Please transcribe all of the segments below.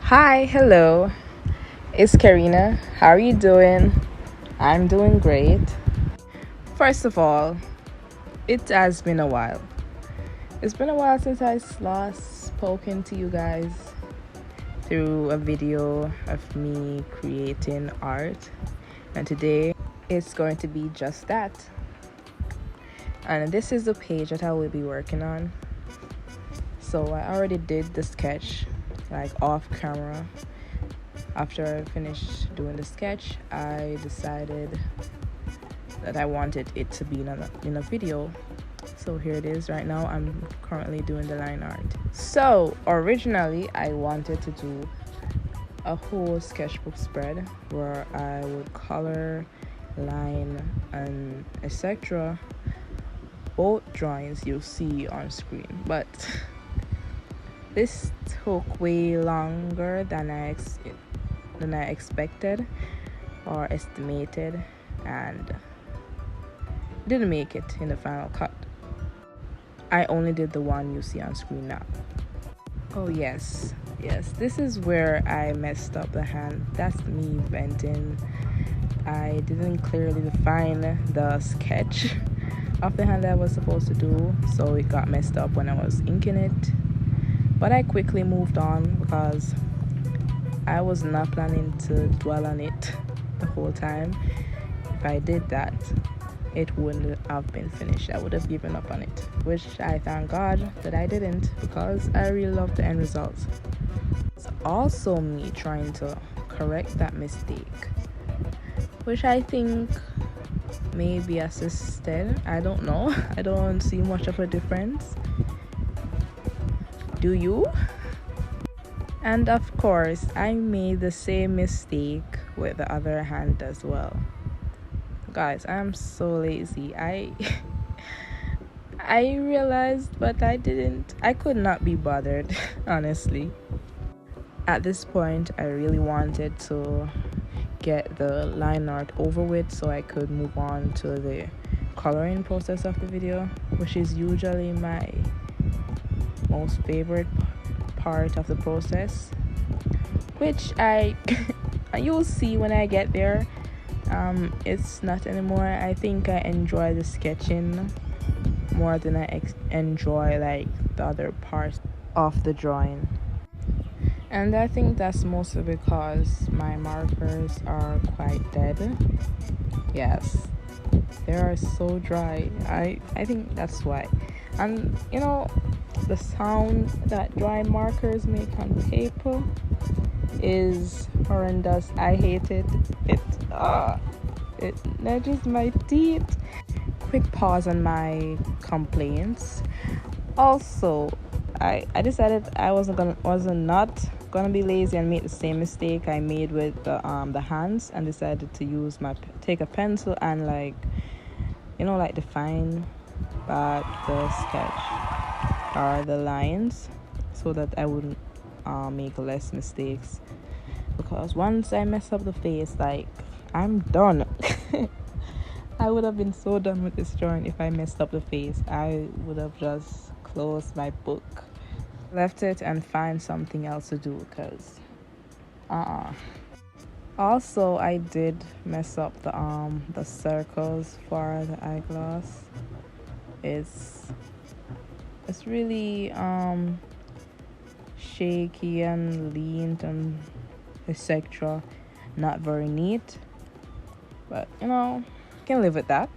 Hi, hello. It's Karina. How are you doing? I'm doing great. First of all, it has been a while. It's been a while since I last spoken to you guys through a video of me creating art. And today it's going to be just that. And this is the page that I will be working on. So I already did the sketch like off camera. After I finished doing the sketch, I decided that I wanted it to be in a video. So here it is right now. I'm currently doing the line art. So originally I wanted to do a whole sketchbook spread where I would color, line, and etc. both drawings you see on screen, but this took way longer than I expected or estimated, and didn't make it in the final cut. I only did the one you see on screen now. Oh yes, this is where I messed up the hand. That's me venting. I didn't clearly define the sketch of the hand that I was supposed to do, so it got messed up when I was inking it. But I quickly moved on because I was not planning to dwell on it the whole time. If I did that, it wouldn't have been finished. I would have given up on it, which I thank God that I didn't, because I really love the end result. It's also me trying to correct that mistake, which I think may be assisted. I don't know. I don't see much of a difference. Do you? And of course, I made the same mistake with the other hand as well. Guys, I'm so lazy. I realized, but I could not be bothered, honestly. At this point, I really wanted to get the line art over with so I could move on to the coloring process of the video, which is usually my most favorite part of the process, which you'll see when I get there. It's not anymore. I think I enjoy the sketching more than I enjoy like the other parts of the drawing, and I think that's mostly because my markers are quite dead. Yes, they are so dry. I think that's why. And the sound that dry markers make on paper is horrendous. I hate it. It nudges my teeth. Quick pause on my complaints. Also, I decided I wasn't not gonna be lazy and make the same mistake I made with the hands, and decided to take a pencil and like define the sketch or the lines so that I wouldn't make less mistakes, because once I mess up the face, like, I'm done. I would have been so done with this drawing if I messed up the face. I would have just closed my book, left it, and find something else to do, because also I did mess up the circles for the eyeglass. It's really shaky and lean and etc. Not very neat, but can live with that.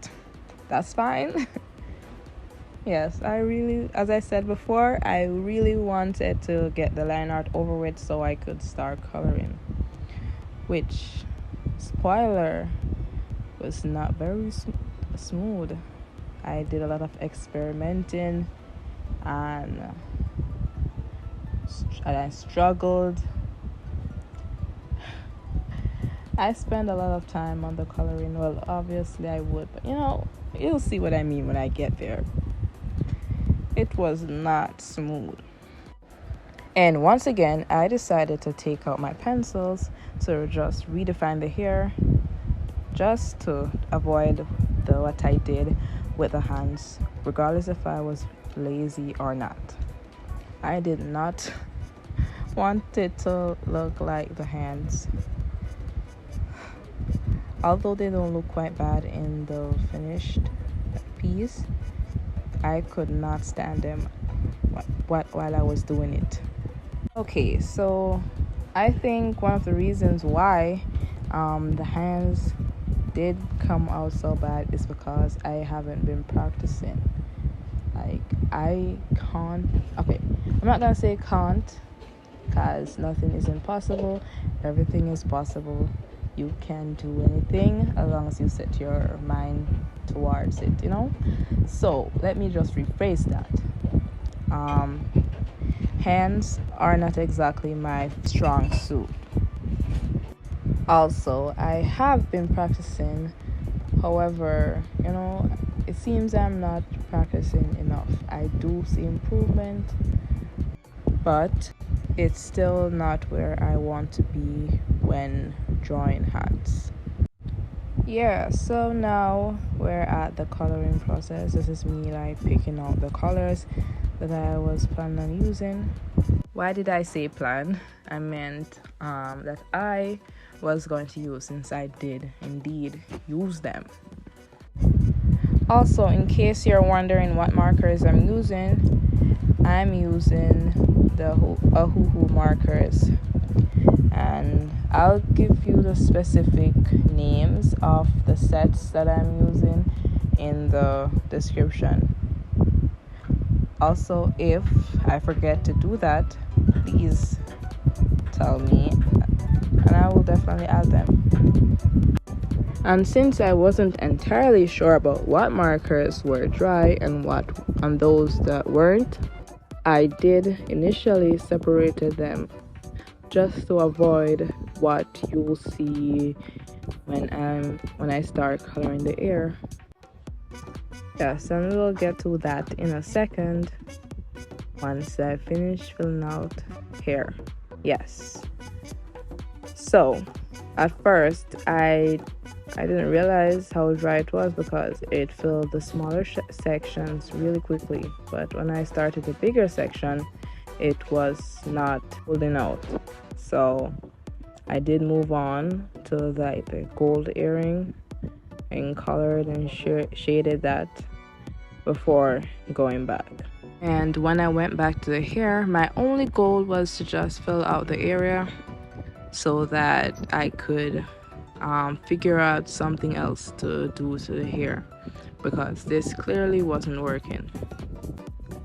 That's fine. Yes, as I said before, I really wanted to get the line art over with so I could start coloring, which, spoiler, was not very smooth. I did a lot of experimenting, and I struggled. I spend a lot of time on the coloring. Well, obviously I would, but you'll see what I mean when I get there. It was not smooth. And once again, I decided to take out my pencils to just redefine the hair, just to avoid what I did with the hands, regardless if I was lazy or not. I did not want it to look like the hands. Although they don't look quite bad in the finished piece, I could not stand them while I was doing it. Okay, so I think one of the reasons why the hands did come out so bad is because I haven't been practicing. Like, I can't, okay, I'm not gonna say can't, because nothing is impossible. Everything is possible. You can do anything as long as you set your mind towards it, you know. So let me just rephrase that. Hands are not exactly my strong suit. Also, I have been practicing. However, you know, it seems I'm not practicing enough. I do see improvement, but it's still not where I want to be when drawing hands. Yeah, so now we're at the coloring process. This is me like picking out the colors that I was planning on using. Why did I say plan? I meant that I was going to use, since I did indeed use them. Also, in case you're wondering what markers I'm using the Ohuhu markers, and I'll give you the specific names of the sets that I'm using in the description. Also, if I forget to do that, please tell me and I will definitely add them. And since I wasn't entirely sure about what markers were dry and those that weren't, I did initially separated them just to avoid what you'll see when I start coloring the air. Yes, and we'll get to that in a second once I finish filling out hair. Yes. So, at first, I didn't realize how dry it was because it filled the smaller sections really quickly. But when I started the bigger section, it was not holding out. So, I did move on to the gold earring and colored and shaded that before going back. And when I went back to the hair, my only goal was to just fill out the area so that I could figure out something else to do to the hair, because this clearly wasn't working.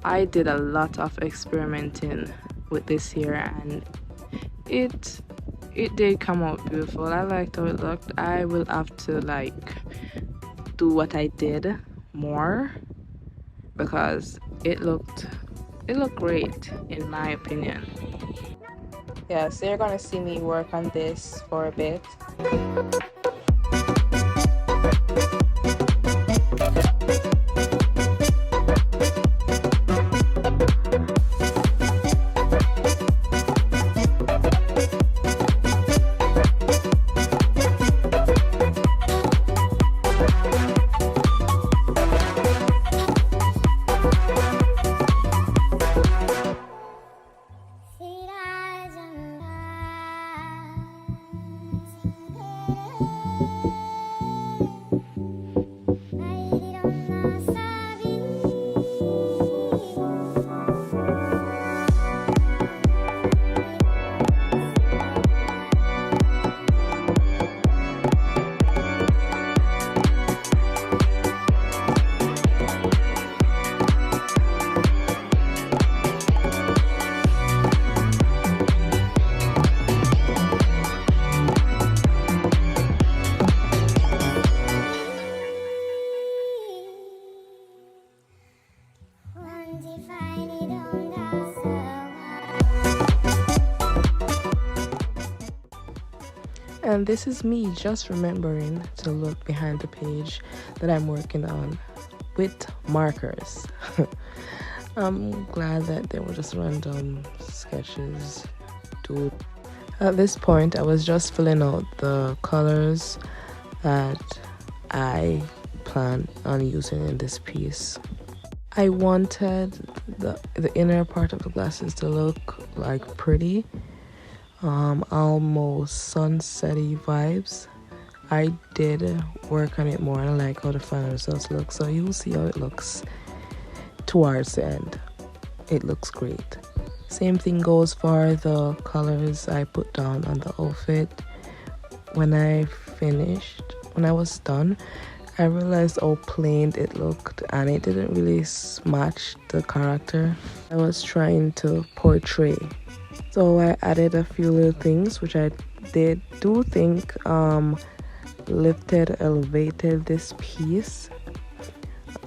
I did a lot of experimenting with this hair and it did come out beautiful. I liked how it looked. I will have to do what I did more because it looked great in my opinion. Yeah, so you're gonna see me work on this for a bit. And this is me just remembering to look behind the page that I'm working on with markers. I'm glad that they were just random sketches, dude. At this point, I was just filling out the colors that I plan on using in this piece. I wanted the inner part of the glasses to look like pretty, almost sunsetty vibes. I did work on it more and I like how the final results look, so you'll see how it looks towards the end. It looks great. Same thing goes for the colors I put down on the outfit. When I was done, I realized how plain it looked and it didn't really match the character I was trying to portray. So I added a few little things which I do think elevated this piece,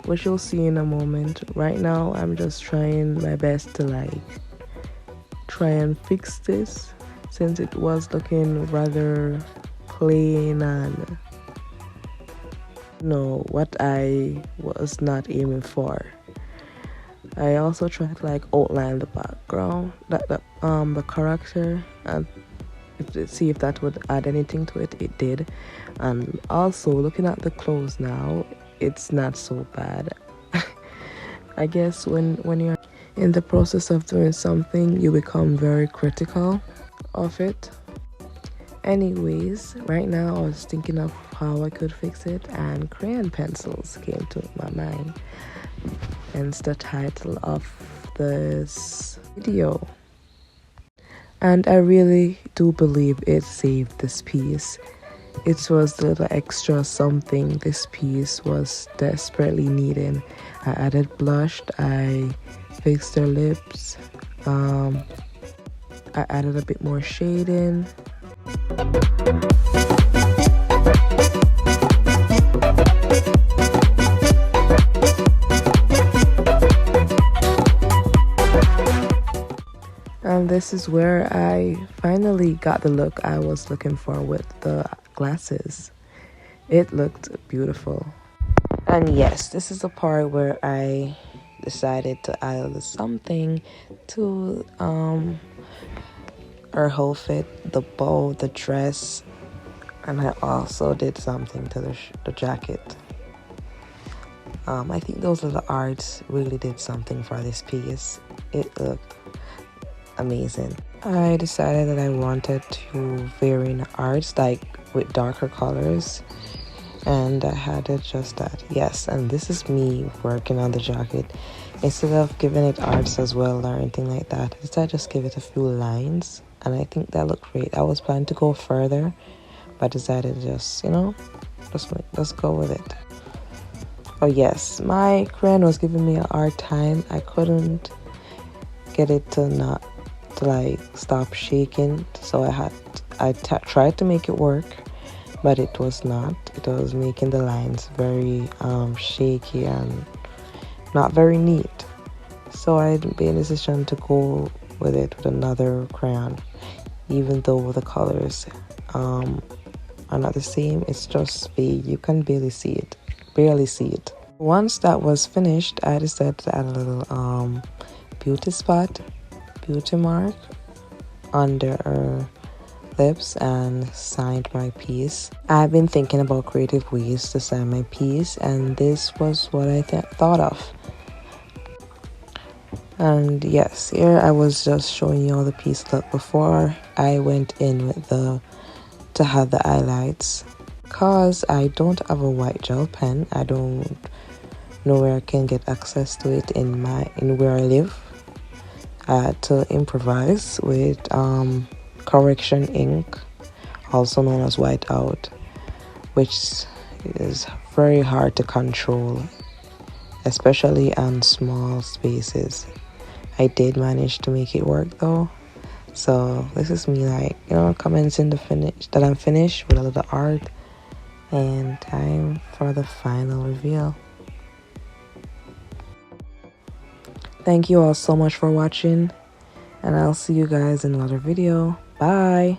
which you'll see in a moment. Right now I'm just trying my best to try and fix this, since it was looking rather plain and what I was not aiming for. I also tried to outline the background, the character, and see if that would add anything to it. It did. And also looking at the clothes now, it's not so bad. I guess when you're in the process of doing something, you become very critical of it. Anyways, right now I was thinking of how I could fix it, and crayon pencils came to my mind. Hence the title of this video. And I really do believe it saved this piece. It was the little extra something this piece was desperately needing. I added blush, I fixed her lips, I added a bit more shading. And this is where I finally got the look I was looking for with the glasses. It looked beautiful. And yes, this is the part where I decided to add a little something to her outfit, the bow, the dress, and I also did something to the jacket. I think those little arts really did something for this piece. It looked amazing. I decided that I wanted to vary in arts with darker colors, and I had it just that. Yes, and this is me working on the jacket. Instead of giving it arts as well or anything like that, instead I just give it a few lines, and I think that looked great. I was planning to go further, but I decided to just go with it. Oh yes, my crayon was giving me a hard time. I couldn't get it to stop shaking, so I tried to make it work, but it was not. It was making the lines very shaky and not very neat. So I made a decision to go with it with another crayon, even though the colors are not the same. It's just fade. You can barely see it. Once that was finished, I decided to add a little beauty mark under her lips and signed my piece. I've been thinking about creative ways to sign my piece, and this was what I thought of. And yes, here I was just showing you all the piece look before I went in with to have the highlights. Cause I don't have a white gel pen, I don't know where I can get access to it in where I live. I had to improvise with correction ink, also known as whiteout, which is very hard to control, especially on small spaces. I did manage to make it work though. So this is me commenting that I'm finished with a little art, and time for the final reveal. Thank you all so much for watching, and I'll see you guys in another video. Bye.